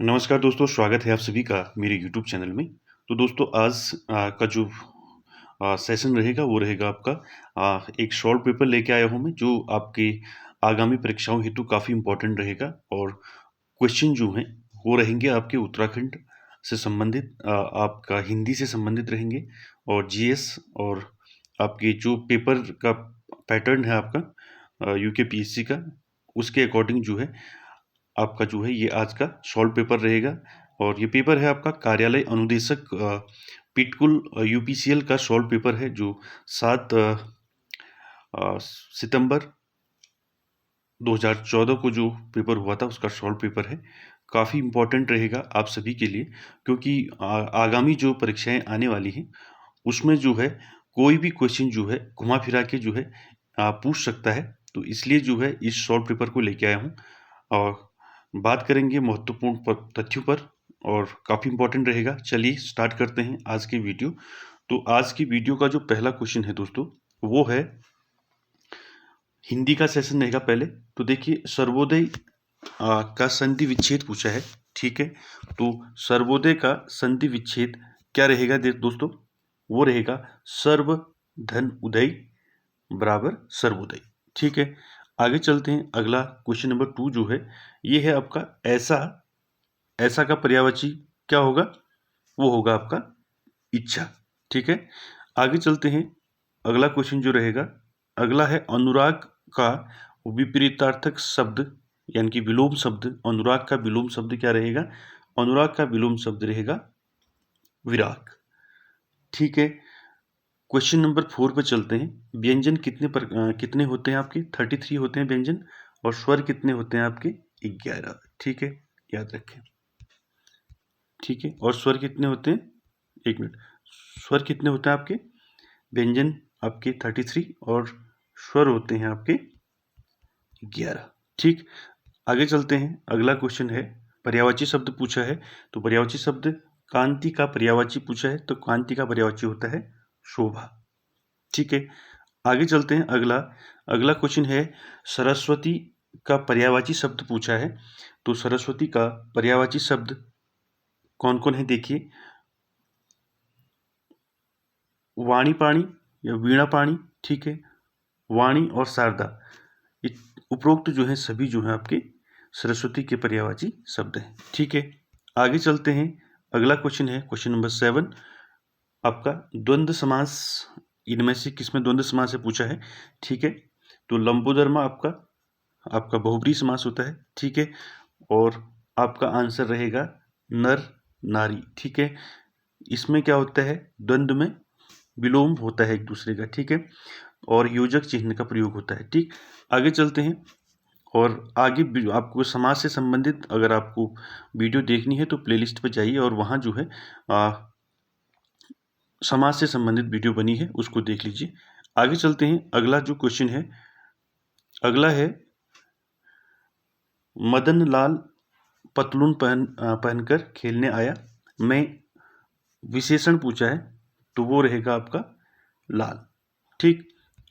नमस्कार दोस्तों, स्वागत है आप सभी का मेरे यूट्यूब चैनल में। तो दोस्तों आज का जो सेशन रहेगा वो रहेगा आपका एक शॉर्ट पेपर लेके आया हूँ मैं जो आपके आगामी परीक्षाओं हेतु काफ़ी इम्पोर्टेंट रहेगा और क्वेश्चन जो हैं वो रहेंगे आपके उत्तराखंड से संबंधित, आपका हिंदी से संबंधित रहेंगे और जीएस और आपके जो पेपर का पैटर्न है आपका यूकेपीएससी का, उसके अकॉर्डिंग जो है आपका जो है ये आज का सॉल्व पेपर रहेगा। और ये पेपर है आपका कार्यालय अनुदेशक पिटकुल यूपीसीएल का सॉल्व पेपर है जो 7 सितंबर 2014 को जो पेपर हुआ था उसका सॉल्व पेपर है। काफ़ी इम्पोर्टेंट रहेगा आप सभी के लिए, क्योंकि आगामी जो परीक्षाएं आने वाली हैं उसमें जो है कोई भी क्वेश्चन जो है घुमा फिरा के जो है पूछ सकता है। तो इसलिए जो है इस सॉल्व पेपर को लेके आया हूँ और बात करेंगे महत्वपूर्ण तथ्यों पर और काफ़ी इम्पोर्टेंट रहेगा। चलिए स्टार्ट करते हैं आज की वीडियो। तो आज की वीडियो का जो पहला क्वेश्चन है दोस्तों वो है, हिंदी का सेशन रहेगा पहले। तो देखिए सर्वोदय का संधि विच्छेद पूछा है, ठीक है। तो सर्वोदय का संधि विच्छेद क्या रहेगा दोस्तों, वो रहेगा सर्व धन उदय बराबर सर्वोदय, ठीक है। आगे चलते हैं, अगला क्वेश्चन नंबर 2 जो है ये है आपका ऐसा का पर्यायवाची क्या होगा, वो होगा आपका इच्छा, ठीक है। आगे चलते हैं, अगला क्वेश्चन जो रहेगा अगला है अनुराग का विपरीतार्थक शब्द यानी कि विलोम शब्द, अनुराग का विलोम शब्द क्या रहेगा, अनुराग का विलोम शब्द रहेगा विराग, ठीक है। क्वेश्चन नंबर 4 पे चलते हैं, व्यंजन कितने होते हैं आपके 33 होते हैं व्यंजन और स्वर कितने होते हैं आपके 11, ठीक है, याद रखें, ठीक है। और स्वर कितने होते हैं, एक मिनट, स्वर कितने होते हैं आपके, व्यंजन आपके 33 और स्वर होते हैं आपके 11, ठीक। आगे चलते हैं, अगला क्वेश्चन है पर्यायवाची शब्द पूछा है। तो पर्यायवाची शब्द कांति का पर्यायवाची पूछा है, तो कांति का पर्यायवाची होता है शोभा, ठीक है। आगे चलते हैं, अगला क्वेश्चन है सरस्वती का पर्यायवाची शब्द पूछा है। तो सरस्वती का पर्यायवाची शब्द कौन कौन है देखिए, वाणी पाणी या वीणा पाणी, ठीक है, वाणी और शारदा, उपरोक्त जो है सभी जो है आपके सरस्वती के पर्यायवाची शब्द हैं, ठीक है। आगे चलते हैं, अगला क्वेश्चन है क्वेश्चन नंबर 7 आपका द्वंद्व समास, इनमें से किसमें द्वंद्व समास है पूछा है, ठीक है। तो लंबोदरमा आपका बहुब्रीहि समास होता है, ठीक है। और आपका आंसर रहेगा नर नारी, ठीक है। इसमें क्या होता है, द्वंद्व में विलोम होता है एक दूसरे का, ठीक है, और योजक चिन्ह का प्रयोग होता है, ठीक। आगे चलते हैं, और आगे आपको समाज से संबंधित अगर आपको वीडियो देखनी है तो प्लेलिस्ट पर जाइए और वहाँ जो है समाज से संबंधित वीडियो बनी है उसको देख लीजिए। आगे चलते हैं, अगला जो क्वेश्चन है अगला है मदन लाल पतलून पहनकर खेलने आया, मैं विशेषण पूछा है तो वो रहेगा आपका लाल, ठीक।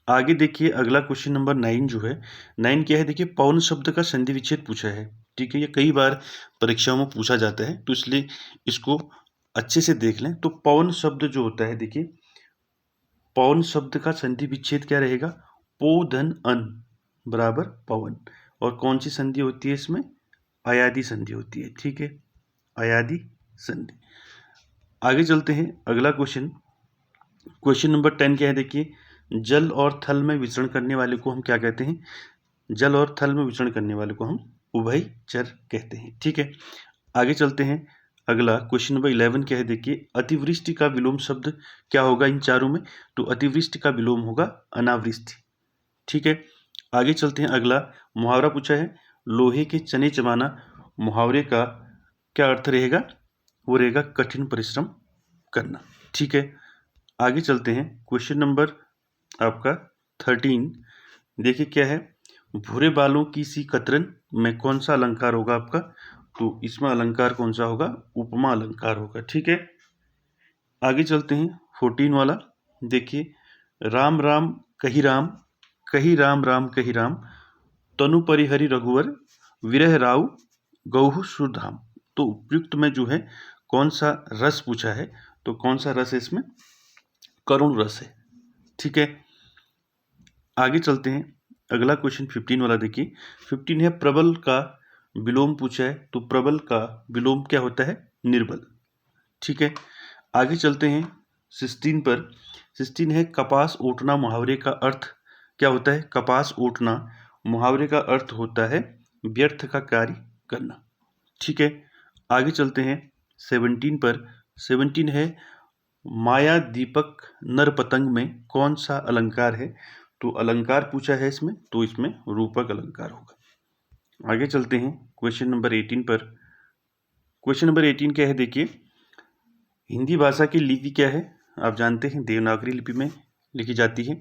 आगे देखिए, अगला क्वेश्चन नंबर 9 जो है 9 क्या है देखिए, पवन शब्द का संधि विच्छेद पूछा है, ठीक है। ये कई बार परीक्षाओं में पूछा जाता है तो इसलिए इसको अच्छे से देख लें। तो पवन शब्द जो होता है देखिए, पवन शब्द का संधि विच्छेद क्या रहेगा, पो धन अन बराबर पवन, और कौन सी संधि होती है इसमें, अयादि संधि होती है, ठीक है, अयादि संधि। आगे चलते हैं, अगला क्वेश्चन नंबर 10 क्या है देखिए, जल और थल में विचरण करने वाले को हम क्या कहते हैं, जल और थल में विचरण करने वाले को हम उभयचर कहते हैं, ठीक है। आगे चलते हैं, अगला क्वेश्चन नंबर 11 क्या है देखिए, अतिवृष्टि का विलोम शब्द क्या होगा इन चारों में, तो अतिवृष्टि का विलोम होगा अनावृष्टि, ठीक है। आगे चलते हैं, अगला मुहावरा पूछा है, लोहे के चने चबाना, मुहावरे का क्या अर्थ रहेगा, वो रहेगा कठिन परिश्रम करना, ठीक है। आगे चलते हैं, क्वेश्चन नंबर आपका 13 देखिए क्या है, भूरे बालों की सी कतरन में कौन सा अलंकार होगा आपका, तो इसमें अलंकार कौन सा होगा, उपमा अलंकार होगा, ठीक है। आगे चलते हैं 14 वाला, देखिए राम राम कही राम, कही राम राम कही राम, तनु परिहरि रघुवर, विरह राव गौहु सुधाम, तो उपयुक्त में जो है कौन सा रस पूछा है, तो कौन सा रस है इसमें, करुण रस है। ठीक है, आगे चलते हैं। अगला क्वेश्चन 15 वाला देखिए। 15 है प्रबल का विलोम पूछा है, तो प्रबल का विलोम क्या होता है, निर्बल। ठीक है, आगे चलते हैं 16 पर। 16 है कपास ओटना मुहावरे का अर्थ क्या होता है, कपास ओटना मुहावरे का अर्थ होता है व्यर्थ का कार्य करना। ठीक है, आगे चलते हैं 17 पर। 17 है माया दीपक नर पतंग में कौन सा अलंकार है, तो अलंकार पूछा है इसमें, तो इसमें रूपक अलंकार होगा। आगे चलते हैं क्वेश्चन नंबर 18 पर। क्वेश्चन नंबर 18 क्या है देखिए। हिंदी भाषा की लिपि क्या है, आप जानते हैं देवनागरी लिपि में लिखी जाती है।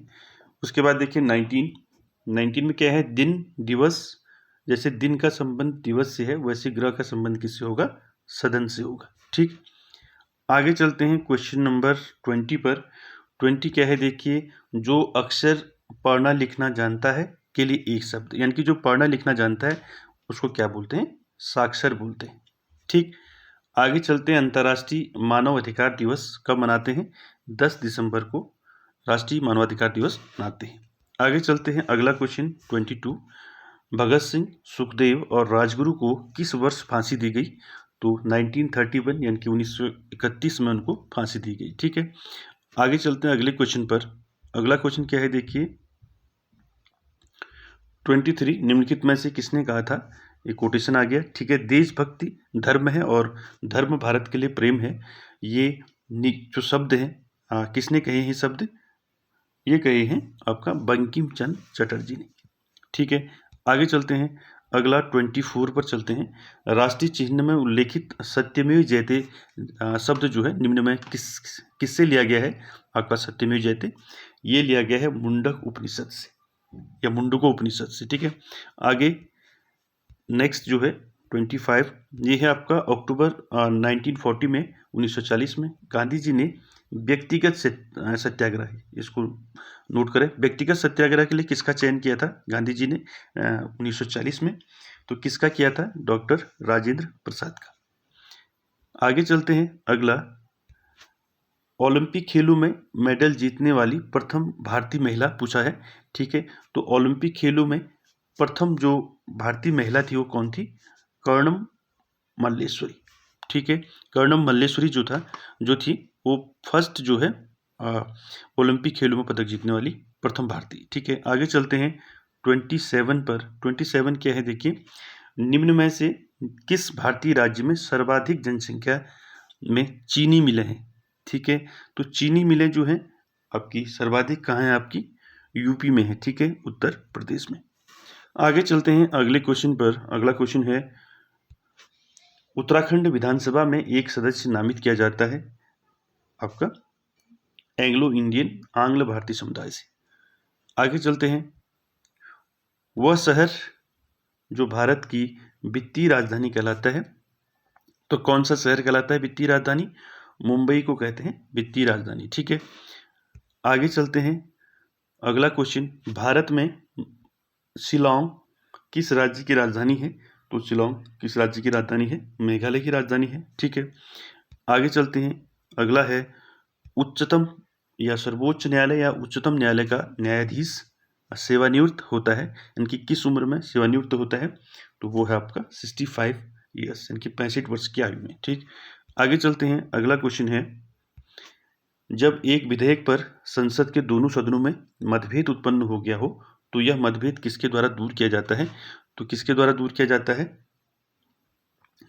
उसके बाद देखिए 19 में क्या है, दिन दिवस, जैसे दिन का संबंध दिवस से है वैसे ग्रह का संबंध किससे होगा, सदन से होगा। ठीक, आगे चलते हैं क्वेश्चन नंबर 20 पर। 20 क्या है देखिए, जो अक्षर पढ़ना लिखना जानता है के लिए एक शब्द, यानी कि जो पढ़ना लिखना जानता है उसको क्या बोलते हैं, साक्षर बोलते हैं। ठीक, आगे चलते हैं अंतर्राष्ट्रीय मानव अधिकार दिवस कब मनाते हैं, 10 दिसंबर को राष्ट्रीय मानवाधिकार दिवस मनाते हैं। आगे चलते हैं अगला क्वेश्चन 22। भगत सिंह, सुखदेव और राजगुरु को किस वर्ष फांसी दी गई, तो 1931 यानी कि 1931 में उनको फांसी दी गई। ठीक है, आगे चलते हैं अगले क्वेश्चन पर। अगला क्वेश्चन क्या है देखिए 23, निम्नलिखित में से किसने कहा था, ये कोटेशन आ गया। ठीक है, देशभक्ति धर्म है और धर्म भारत के लिए प्रेम है, ये जो शब्द हैं किसने कहे हैं शब्द, ये कहे हैं आपका बंकिम चंद्र चटर्जी ने। ठीक है, आगे चलते हैं अगला 24 पर चलते हैं। राष्ट्रीय चिन्ह में उल्लेखित सत्यमेव जयते शब्द जो है निम्न में किससे लिया गया है, आपका सत्यमेव जयते ये लिया गया है मुंडक उपनिषद से या मुंडको उपनिषद से। ठीक है, आगे नेक्स्ट जो है 25, ये है आपका अक्टूबर 1940 में 1940 में गांधी जी ने व्यक्तिगत सत्याग्रह, इसको नोट करें, व्यक्तिगत सत्याग्रह के लिए किसका चयन किया था गांधी जी ने 1940 में, तो किसका किया था, डॉक्टर राजेंद्र प्रसाद का। आगे चलते हैं अगला, ओलंपिक खेलों में मेडल जीतने वाली प्रथम भारतीय महिला पूछा है। ठीक है, तो ओलंपिक खेलों में प्रथम जो भारतीय महिला थी वो कौन थी, कर्णम मल्लेश्वरी। ठीक है, कर्णम मल्लेश्वरी जो थी वो फर्स्ट जो है ओलंपिक खेलों में पदक जीतने वाली प्रथम भारतीय। ठीक है, आगे चलते हैं 27 पर। 27 क्या है देखिए, निम्न में से किस भारतीय राज्य में सर्वाधिक जनसंख्या में चीनी मिलें हैं। ठीक है, तो चीनी मिलें जो है आपकी सर्वाधिक कहाँ है, आपकी यूपी में है। ठीक है, उत्तर प्रदेश में। आगे चलते हैं अगले क्वेश्चन पर। अगला क्वेश्चन है उत्तराखंड विधानसभा में एक सदस्य नामित किया जाता है आपका एंग्लो इंडियन आंग्ल भारतीय समुदाय से। आगे चलते हैं, वह शहर जो भारत की वित्तीय राजधानी कहलाता है, तो कौन सा शहर कहलाता है वित्तीय राजधानी, मुंबई को कहते हैं वित्तीय राजधानी। ठीक है, आगे चलते हैं अगला क्वेश्चन, भारत में शिलांग किस राज्य की राजधानी है, तो शिलांग किस राज्य की राजधानी है, मेघालय की राजधानी है। ठीक है, आगे चलते हैं अगला है उच्चतम या सर्वोच्च न्यायालय या उच्चतम न्यायालय का न्यायाधीश सेवानिवृत्त होता है, इनकी किस उम्र में सेवानिवृत्त होता है, तो वो है आपका 65 ईयर्स, इनकी 65 वर्ष की आयु में। ठीक, आगे चलते हैं अगला क्वेश्चन है, जब एक विधेयक पर संसद के दोनों सदनों में मतभेद उत्पन्न हो गया हो तो यह मतभेद किसके द्वारा दूर किया जाता है, तो किसके द्वारा दूर किया जाता है,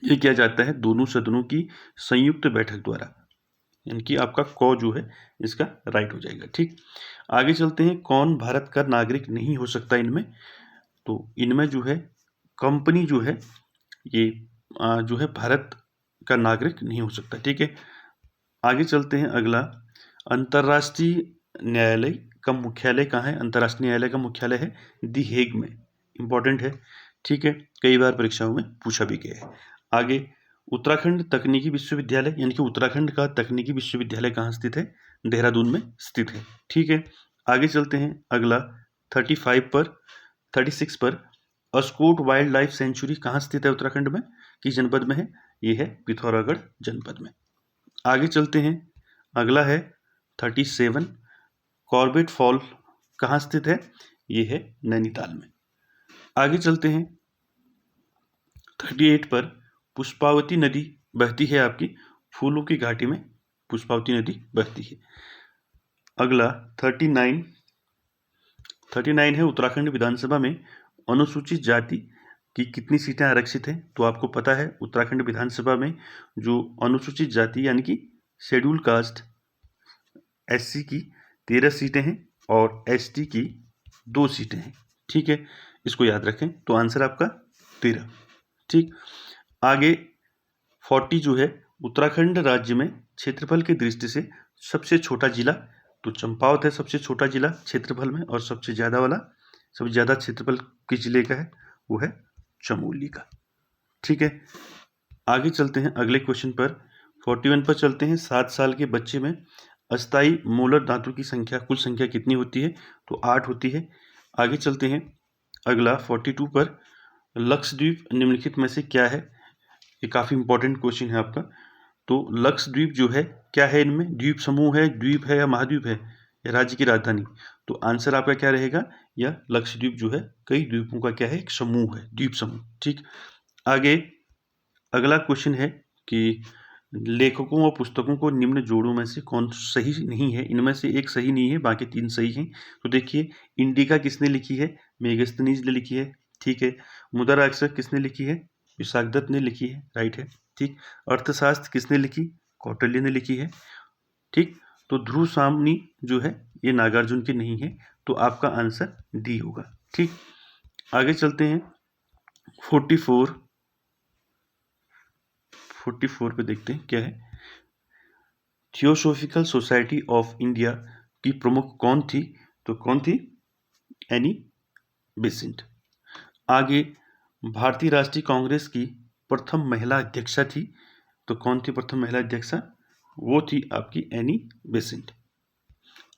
ये किया जाता है दोनों सदनों की संयुक्त बैठक द्वारा, इनकी आपका क जो है इसका राइट हो जाएगा। ठीक, आगे चलते हैं, कौन भारत का नागरिक नहीं हो सकता इनमें, तो इनमें जो है कंपनी जो है ये जो है भारत का नागरिक नहीं हो सकता। ठीक है, आगे चलते हैं अगला, अंतर्राष्ट्रीय न्यायालय का मुख्यालय कहाँ है, अंतर्राष्ट्रीय न्यायालय का मुख्यालय है दी हेग में, इंपॉर्टेंट है। ठीक है, कई बार परीक्षाओं में पूछा भी गया है। आगे उत्तराखंड तकनीकी विश्वविद्यालय यानी कि उत्तराखंड का तकनीकी विश्वविद्यालय कहाँ स्थित है, देहरादून में स्थित है। ठीक है, आगे चलते हैं अगला 36 पर अस्कोट वाइल्ड लाइफ सेंचुरी कहाँ स्थित है उत्तराखंड में, किस जनपद में है, ये है पिथौरागढ़ जनपद में। आगे चलते हैं, अगला है 37 कॉर्बेट फॉल कहाँ स्थित है? ये है नैनीताल में। आगे चलते हैं 38 पर पुष्पावती नदी बहती है आपकी फूलों की घाटी में, पुष्पावती नदी बहती है। अगला 39 है उत्तराखंड विधानसभा में अनुसूचित जाति की कितनी सीटें आरक्षित हैं? तो आपको पता है उत्तराखंड विधानसभा में जो अनुसूचित जाति यानी कि शेड्यूल कास्ट SC की 13 सीटें हैं और ST की 2 सीटें हैं। ठीक है, इसको याद रखें। तो आंसर आपका 13। ठीक, आगे 40 जो है उत्तराखंड राज्य में क्षेत्रफल की दृष्टि से सबसे छोटा जिला, तो चंपावत है सबसे छोटा जिला क्षेत्रफल में, और सबसे ज़्यादा क्षेत्रफल किस जिले का है? वो है चमोली का। ठीक है, आगे चलते हैं अगले क्वेश्चन पर 41 पर चलते हैं। 7 साल के बच्चे में अस्थायी मोलर दांतों की संख्या, कुल संख्या कितनी होती है? तो 8 होती है। आगे चलते हैं अगला 42 पर लक्षद्वीप निम्नलिखित में से क्या है? ये काफ़ी इंपॉर्टेंट क्वेश्चन है आपका। तो लक्षद्वीप जो है क्या है? इनमें द्वीप समूह है, द्वीप है या महाद्वीप है या राज्य की राजधानी? तो आंसर आपका क्या रहेगा? या लक्षद्वीप जो है कई द्वीपों का क्या है? एक समूह है, द्वीप समूह। ठीक, आगे अगला क्वेश्चन है कि लेखकों और पुस्तकों को निम्न जोड़ों में से कौन सही नहीं है? इनमें से एक सही नहीं है, बाकी 3 सही हैं। तो देखिए, इंडिका किसने लिखी है? मेगास्थनीज ने लिखी है। ठीक है, मुद्राक्षर किसने लिखी है? विशाखदत्त ने लिखी है, राइट है। ठीक, अर्थशास्त्र किसने लिखी? कौटिल्य ने लिखी है। ठीक, तो ध्रुव सामनी जो है ये नागार्जुन की नहीं है, तो आपका आंसर डी होगा। ठीक, आगे चलते हैं 44 पे देखते हैं क्या है। थियोसॉफिकल सोसाइटी ऑफ इंडिया की प्रमुख कौन थी? तो कौन थी? Annie Besant. आगे भारतीय राष्ट्रीय कांग्रेस की प्रथम महिला अध्यक्षा थी, तो कौन थी प्रथम महिला अध्यक्षा? वो थी आपकी एनी बेसेंट।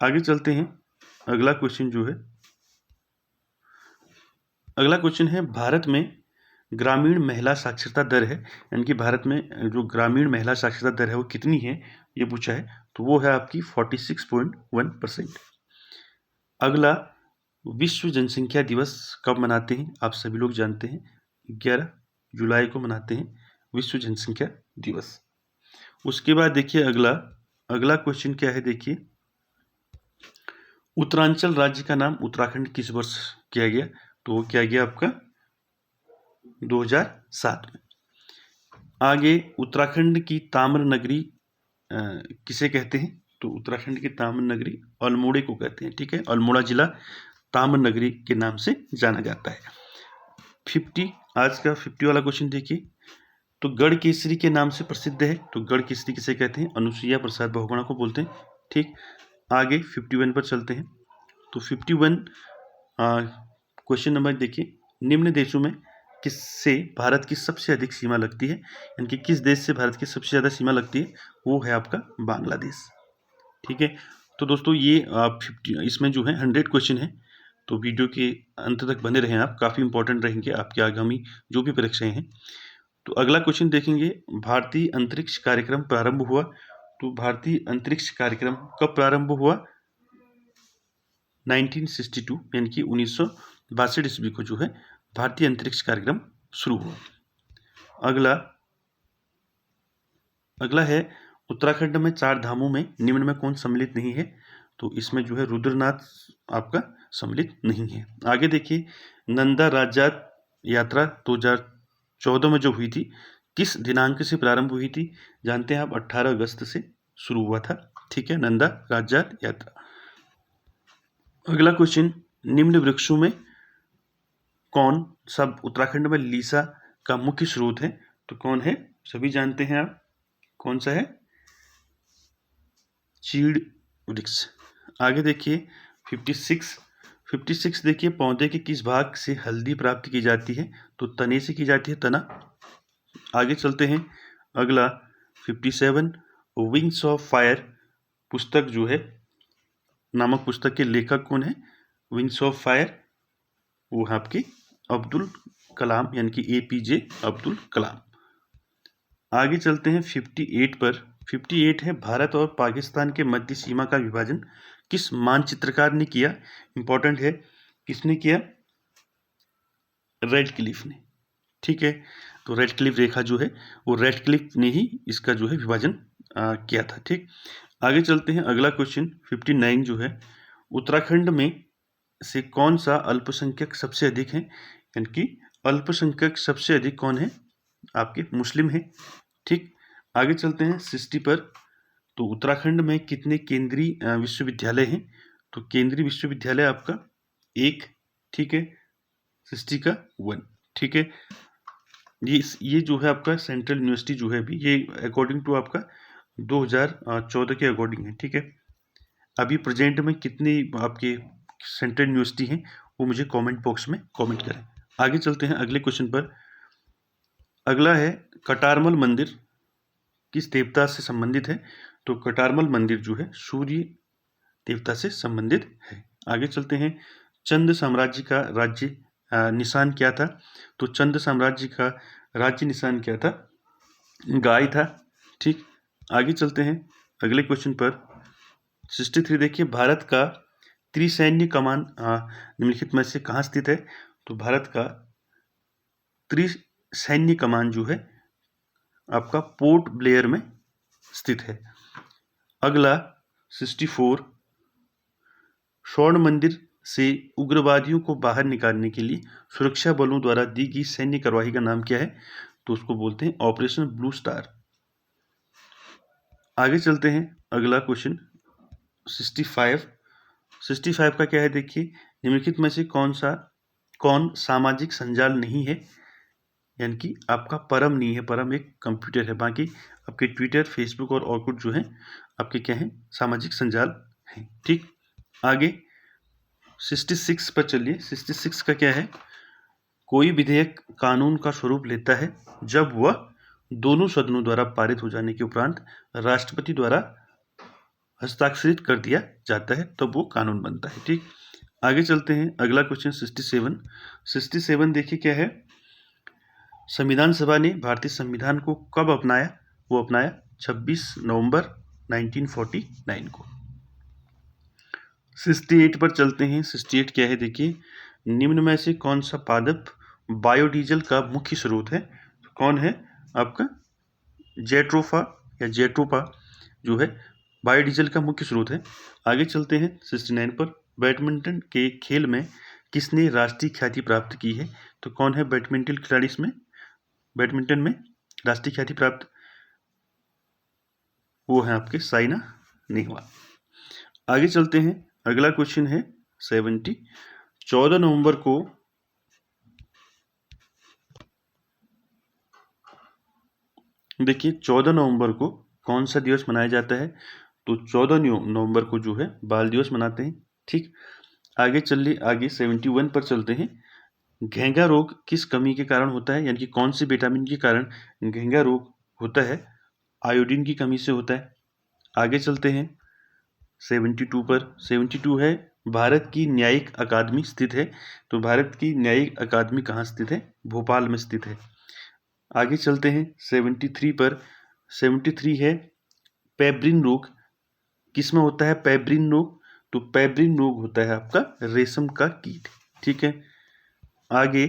आगे चलते हैं, अगला क्वेश्चन है भारत में ग्रामीण महिला साक्षरता दर है, यानी कि भारत में जो ग्रामीण महिला साक्षरता दर है वो कितनी है, ये पूछा है। तो वो है आपकी 46.1%। अगला विश्व जनसंख्या दिवस कब मनाते हैं? आप सभी लोग जानते हैं 11 जुलाई को मनाते हैं विश्व जनसंख्या दिवस। उसके बाद देखिए अगला क्वेश्चन क्या है, देखिए उत्तरांचल राज्य का नाम उत्तराखंड किस वर्ष किया गया? तो वो किया गया आपका 2007 में। आगे उत्तराखंड की ताम्र नगरी किसे कहते हैं? तो उत्तराखंड की ताम्र नगरी अल्मोड़े को कहते हैं। ठीक है, अल्मोड़ा जिला ताम्र नगरी के नाम से जाना जाता है। 50 आज का 50 वाला क्वेश्चन देखिए, तो गढ़ केसरी के नाम से प्रसिद्ध है, तो गढ़ केसरी किसे कहते हैं? अनुसुईया प्रसाद बहुगुणा को बोलते हैं। ठीक, आगे 51 पर चलते हैं। तो 51 क्वेश्चन नंबर देखिए, निम्न देशों में किससे भारत की सबसे अधिक सीमा लगती है, यानी कि किस देश से भारत की सबसे ज़्यादा सीमा लगती है? वो है आपका बांग्लादेश। ठीक है, तो दोस्तों ये 50 इसमें जो है 100 क्वेश्चन है, तो वीडियो के अंत तक बने रहें आप, काफ़ी इंपॉर्टेंट रहेंगे आपके आगामी जो भी परीक्षाएं हैं। तो अगला क्वेश्चन देखेंगे, भारतीय अंतरिक्ष कार्यक्रम प्रारंभ हुआ। तो भारतीय अंतरिक्ष कार्यक्रम कब प्रारंभ हुआ? 1962 यानी कि 1962 ईस्वी को जो है भारतीय अंतरिक्ष कार्यक्रम शुरू हुआ। अगला है उत्तराखंड में 4 धामों में निम्न में कौन सम्मिलित नहीं है? तो इसमें जो है रुद्रनाथ आपका सम्मिलित नहीं है। आगे देखिए, नंदा राज्यात यात्रा 2014 में जो हुई थी, किस दिनांक से प्रारंभ हुई थी? जानते हैं आप, 18 अगस्त से शुरू हुआ था। ठीक है, नंदा राज्यात यात्रा। अगला क्वेश्चन, निम्न वृक्षों में कौन सब उत्तराखंड में लीसा का मुख्य स्रोत है? तो कौन है? सभी जानते हैं आप, कौन सा है? चीड़ वृक्ष। आगे देखिए 56 देखिए, पौधे के किस भाग से हल्दी प्राप्त की जाती है? तो तने से की जाती है, तना। आगे चलते हैं, अगला 57 विंग्स ऑफ फायर पुस्तक जो है नामक पुस्तक के लेखक कौन है? विंग्स ऑफ फायर वो है आपके अब्दुल कलाम, यानी कि APJ अब्दुल कलाम। आगे चलते हैं 58 पर। 58 है, भारत और पाकिस्तान के मध्य सीमा का विभाजन किस मानचित्रकार ने किया? इंपॉर्टेंट है, किसने किया? रेडक्लिफ ने। ठीक है, तो रेडक्लिफ रेखा जो है वो रेडक्लिफ ने ही इसका जो है विभाजन किया था। ठीक, आगे चलते हैं। अगला क्वेश्चन 59 जो है, उत्तराखंड में से कौन सा अल्पसंख्यक सबसे अधिक है? यानी कि अल्पसंख्यक सबसे अधिक कौन है? आपके मुस्लिम है। ठीक, आगे चलते हैं 60 पर। तो उत्तराखंड में कितने केंद्रीय विश्वविद्यालय हैं? तो केंद्रीय विश्वविद्यालय आपका 1। ठीक है, 60 का 1। ठीक है, ये जो है आपका सेंट्रल यूनिवर्सिटी जो है अभी ये अकॉर्डिंग टू आपका 2014 के अकॉर्डिंग है। ठीक है, अभी प्रेजेंट में कितनी आपके सेंट्रल यूनिवर्सिटी हैं वो मुझे कमेंट बॉक्स में कमेंट करें। आगे चलते हैं अगले क्वेश्चन पर। अगला है कटारमल मंदिर किस देवता से संबंधित है? तो कटारमल मंदिर जो है सूर्य देवता से संबंधित है। आगे चलते हैं। चंद साम्राज्य का राज्य निशान क्या था? तो चंद साम्राज्य का राज्य निशान क्या था? गाय था। ठीक, आगे चलते हैं अगले क्वेश्चन पर। 63 देखिए, भारत का त्रिसैन्य कमान निम्नलिखित में से कहाँ स्थित है? तो भारत का त्रिसैन्य कमान जो है आपका पोर्ट ब्लेयर में स्थित है। अगला 64, स्वर्ण मंदिर से उग्रवादियों को बाहर निकालने के लिए सुरक्षा बलों द्वारा दी गई सैन्य कार्रवाई का नाम क्या है? तो उसको बोलते हैं ऑपरेशन ब्लू स्टार। आगे चलते हैं अगला क्वेश्चन 65 का क्या है देखिए, निम्नलिखित में से कौन सामाजिक संजाल नहीं है? यानी कि आपका परम नहीं है, परम एक कंप्यूटर है, बाकी आपके ट्विटर, फेसबुक और ऑर्कुट जो है आपके क्या है? सामाजिक संजाल हैं। ठीक, आगे 66 पर चलिए। 66 का क्या है? कोई विधेयक कानून का स्वरूप लेता है जब वह दोनों सदनों द्वारा पारित हो जाने के उपरांत राष्ट्रपति द्वारा हस्ताक्षरित कर दिया जाता है, तब वो कानून बनता है। ठीक, आगे चलते हैं अगला क्वेश्चन 67 देखिए क्या है? संविधान सभा ने भारतीय संविधान को कब अपनाया? वो अपनाया 26 नवंबर 1949 को। 68 पर चलते हैं। 68 क्या है देखिए, निम्न में से कौन सा पादप बायोडीजल का मुख्य स्रोत है? कौन है आपका? जेट्रोफा या जेट्रोपा जो है बायोडीजल का मुख्य स्रोत है। आगे चलते हैं 69 पर। बैडमिंटन के खेल में किसने राष्ट्रीय ख्याति प्राप्त की है? तो कौन है बैडमिंटन खिलाड़ी इसमें? बैडमिंटन में राष्ट्रीय ख्याति प्राप्त वो है आपके साइना नेहवाल। आगे चलते हैं अगला क्वेश्चन है 70। 14 नवंबर को देखिए 14 नवंबर को कौन सा दिवस मनाया जाता है? तो 14 नवंबर को जो है बाल दिवस मनाते हैं। ठीक, आगे 71 पर चलते हैं। घेंघा रोग किस कमी के कारण होता है? यानी कि कौन से विटामिन के कारण घेंघा रोग होता है? आयोडीन की कमी से होता है। आगे चलते हैं 72 पर। 72 है, भारत की न्यायिक अकादमी स्थित है। तो भारत की न्यायिक अकादमी कहाँ स्थित है? भोपाल में स्थित है। आगे चलते हैं 73 पर। 73 है, पेब्रिन रोग किस में होता है? पेब्रिन रोग, तो पेब्रिन रोग होता है आपका रेशम का कीट। ठीक है, आगे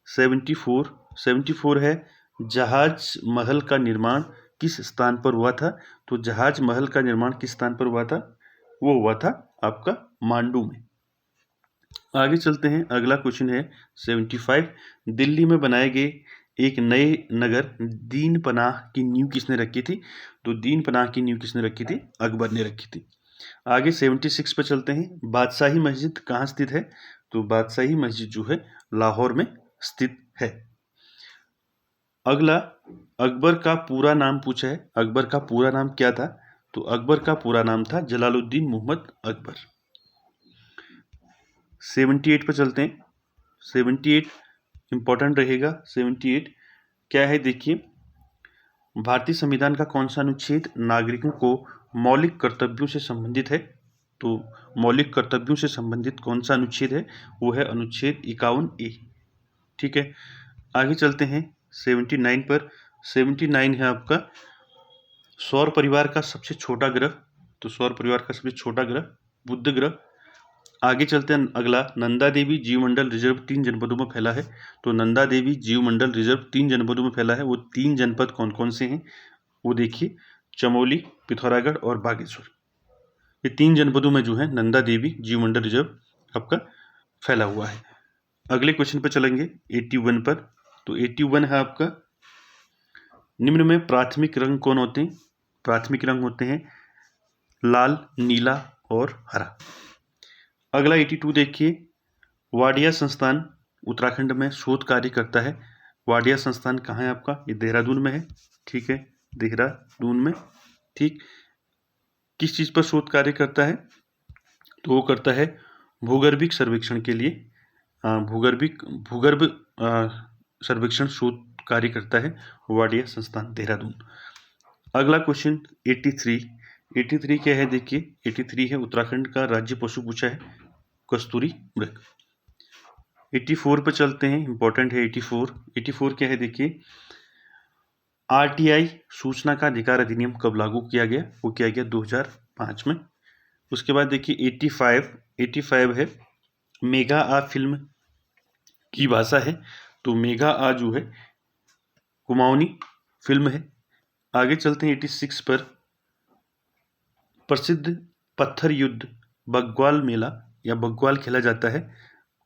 74 है, जहाज महल का निर्माण किस स्थान पर हुआ था? तो जहाज महल का निर्माण किस स्थान पर हुआ था? वो हुआ था आपका मांडू में। आगे चलते हैं अगला क्वेश्चन है 75। दिल्ली में बनाए गए एक नए नगर दीन पनाह की नींव किसने रखी थी? तो दीन पनाह की नींव किसने रखी थी? अकबर ने रखी थी। आगे 76 पर चलते हैं। बादशाही मस्जिद कहाँ स्थित है? तो बादशाही मस्जिद जो है लाहौर में स्थित है। अगला अकबर का पूरा नाम पूछा है। अकबर का पूरा नाम क्या था? तो अकबर का पूरा नाम था जलालुद्दीन मोहम्मद अकबर। 78 पर चलते हैं। 78 इंपॉर्टेंट रहेगा। 78 क्या है देखिए, भारतीय संविधान का कौन सा अनुच्छेद नागरिकों को मौलिक कर्तव्यों से संबंधित है? तो मौलिक कर्तव्यों से संबंधित कौन सा अनुच्छेद है? वो है अनुच्छेद 51A। ठीक है, आगे चलते हैं 79 पर। 79 है आपका सौर परिवार का सबसे छोटा ग्रह, तो सौर परिवार का सबसे छोटा ग्रह बुध ग्रह। आगे चलते हैं, अगला नंदा देवी जीवमंडल रिजर्व 3 जनपदों में फैला है। तो नंदा देवी जीवमंडल रिजर्व 3 जनपदों में फैला है। वो 3 जनपद कौन कौन से हैं वो देखिए, चमोली, पिथौरागढ़ और बागेश्वर। ये 3 जनपदों में जो है नंदा देवी जीवमंडल रिजर्व आपका फैला हुआ है। अगले क्वेश्चन पर चलेंगे 81 पर। तो 81 है आपका, निम्न में प्राथमिक रंग कौन होते हैं? प्राथमिक रंग होते हैं लाल, नीला और हरा। अगला 82 देखिए, वाडिया संस्थान उत्तराखंड में शोध कार्य करता है। वाडिया संस्थान कहाँ है आपका? ये देहरादून में है, ठीक है, देहरादून में, ठीक। किस चीज़ पर शोध कार्य करता है? तो वो करता है भूगर्भिक सर्वेक्षण के लिए, भूगर्भ सर्वेक्षण शोध कार्य करता है वाडिया संस्थान देहरादून। अगला क्वेश्चन 83 क्या है देखिए, 83 है उत्तराखंड का राज्य पशु पूछा है कस्तूरी मृग। 84 पर चलते हैं, इंपॉर्टेंट है 84 क्या है देखिए, आरटीआई सूचना का अधिकार अधिनियम कब लागू किया गया? वो किया गया 2005 में। उसके बाद देखिए 85 है मेगा आ फिल्म की भाषा है। तो मेगा आ जो है कुमाऊनी फिल्म है। आगे चलते हैं 86 पर, प्रसिद्ध पत्थर युद्ध बग्वाल मेला या बग्वाल खेला जाता है।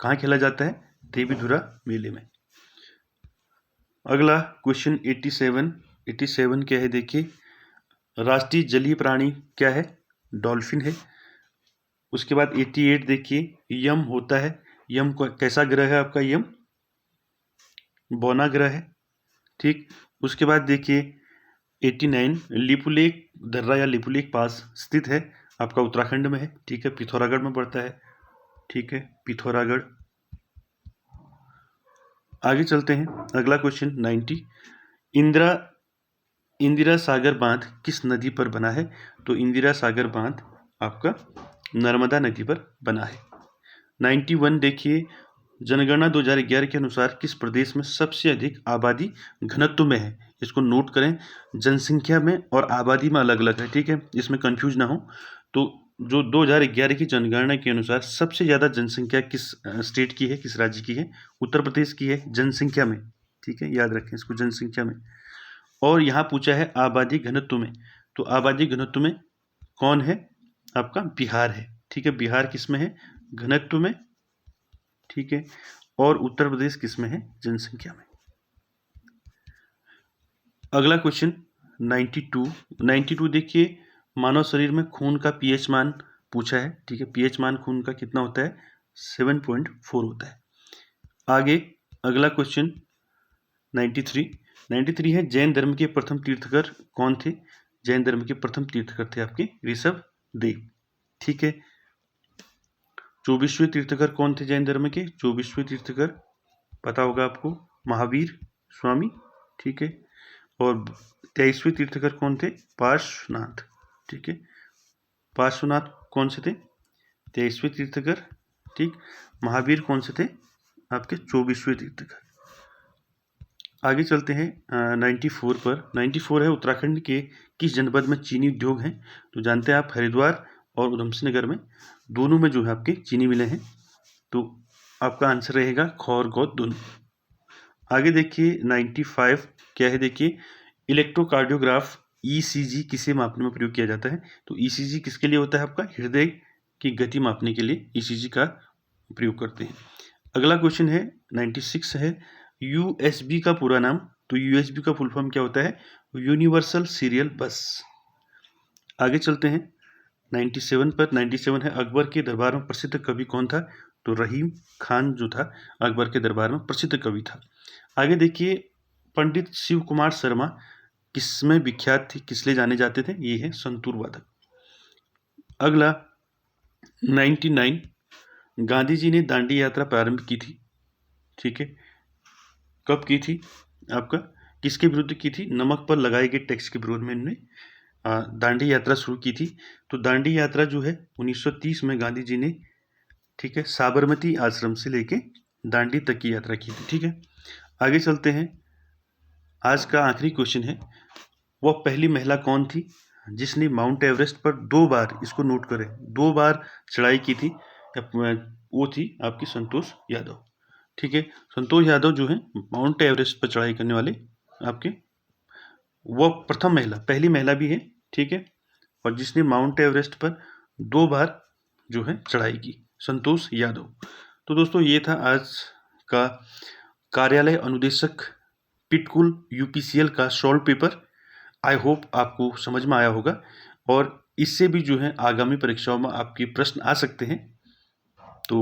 कहाँ खेला जाता है? देवीधुरा मेले में। अगला क्वेश्चन 87 क्या है देखिए, राष्ट्रीय जलीय प्राणी क्या है? डॉल्फिन है। उसके बाद 88 देखिए, यम होता है, यम कैसा ग्रह है आपका? यम बौना ग्रह है, ठीक। उसके बाद देखिए 89 लिपुलेख दर्रा या लिपुलेख पास स्थित है, आपका उत्तराखंड में है, ठीक है, पिथौरागढ़ में पड़ता है, ठीक है, पिथौरागढ़। आगे चलते हैं, अगला क्वेश्चन 90 इंदिरा सागर बांध किस नदी पर बना है? तो इंदिरा सागर बांध आपका नर्मदा नदी पर बना है। 91 देखिए, जनगणना 2011 के अनुसार किस प्रदेश में सबसे अधिक आबादी घनत्व में है? इसको नोट करें, जनसंख्या में और आबादी में अलग अलग है, ठीक है, इसमें कंफ्यूज ना हो। तो जो 2011 की जनगणना के अनुसार सबसे ज़्यादा जनसंख्या किस स्टेट की है, किस राज्य की है? उत्तर प्रदेश की है जनसंख्या में, ठीक है, याद रखें इसको, जनसंख्या में। और यहाँ पूछा है आबादी घनत्व में, तो आबादी घनत्व में कौन है? आपका बिहार है, ठीक है, बिहार किस में है? घनत्व में, ठीक है। और उत्तर प्रदेश किस में है? जनसंख्या में। अगला क्वेश्चन 92 देखिए, मानव शरीर में खून का पीएच मान पूछा है, ठीक है, पीएच मान खून का कितना होता है? 7.4 होता है। आगे अगला क्वेश्चन 93 है, जैन धर्म के प्रथम तीर्थकर कौन थे? जैन धर्म के प्रथम तीर्थकर थे आपके ऋषभ देव, ठीक है। 24वें तीर्थकर कौन थे जैन धर्म के? 24वें तीर्थकर पता होगा आपको, महावीर स्वामी, ठीक है। और 23वें तीर्थकर कौन थे? पार्श्वनाथ, ठीक है, पार्श्वनाथ कौन से थे? 23वें तीर्थकर, ठीक। महावीर कौन से थे? आपके 24वें तीर्थकर। आगे चलते हैं 94 पर। 94 है उत्तराखंड के किस जनपद में चीनी उद्योग हैं? तो जानते हैं आप, हरिद्वार और उधमसिंह नगर में, दोनों में जो है आपके चीनी मिलें हैं। तो आपका आंसर रहेगा ख और ग दोनों। आगे देखिए 95 क्या है देखिए, इलेक्ट्रोकार्डियोग्राफ ईसीजी किसे मापने में प्रयोग किया जाता है? तो ईसीजी किसके लिए होता है? आपका हृदय की गति मापने के लिए ईसीजी का प्रयोग करते हैं। अगला क्वेश्चन है 96 है, यूएसबी का पूरा नाम? तो यूएसबी का फुल फॉर्म क्या होता है? यूनिवर्सल सीरियल बस। आगे चलते हैं 97 पर। 97 है, अकबर के दरबार में प्रसिद्ध कवि कौन था? तो रहीम खान जो था अकबर के दरबार में प्रसिद्ध कवि था। आगे देखिए, पंडित शिव कुमार शर्मा किसमें विख्यात थे, किस लिए जाने जाते थे? ये है संतूर वादक। अगला 99, गांधी जी ने दांडी यात्रा प्रारंभ की थी, ठीक है, कब की थी? आपका किसके विरुद्ध की थी? नमक पर लगाए गए टैक्स के विरोध में इन्होंने दांडी यात्रा शुरू की थी। तो दांडी यात्रा जो है 1930 में गांधी जी ने, ठीक है, साबरमती आश्रम से लेके दांडी तक की यात्रा की थी, ठीक है। आगे चलते हैं, आज का आखिरी क्वेश्चन है, वह पहली महिला कौन थी जिसने माउंट एवरेस्ट पर 2 बार, इसको नोट करें, 2 बार चढ़ाई की थी। वो थी आपकी संतोष यादव। ठीक है, संतोष यादव जो है माउंट एवरेस्ट पर चढ़ाई करने वाले आपके वो प्रथम महिला, पहली महिला भी है। ठीक है, और जिसने माउंट एवरेस्ट पर 2 बार जो है चढ़ाई की, संतोष यादव। तो दोस्तों ये था आज का कार्यालय अनुदेशक पिटकुल यूपीसीएल का सॉल्व पेपर। आई होप आपको समझ में आया होगा, और इससे भी जो है आगामी परीक्षाओं में आपके प्रश्न आ सकते हैं। तो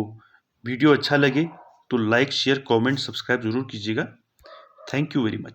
वीडियो अच्छा लगे तो लाइक, शेयर, कमेंट, सब्सक्राइब जरूर कीजिएगा। Thank you very much.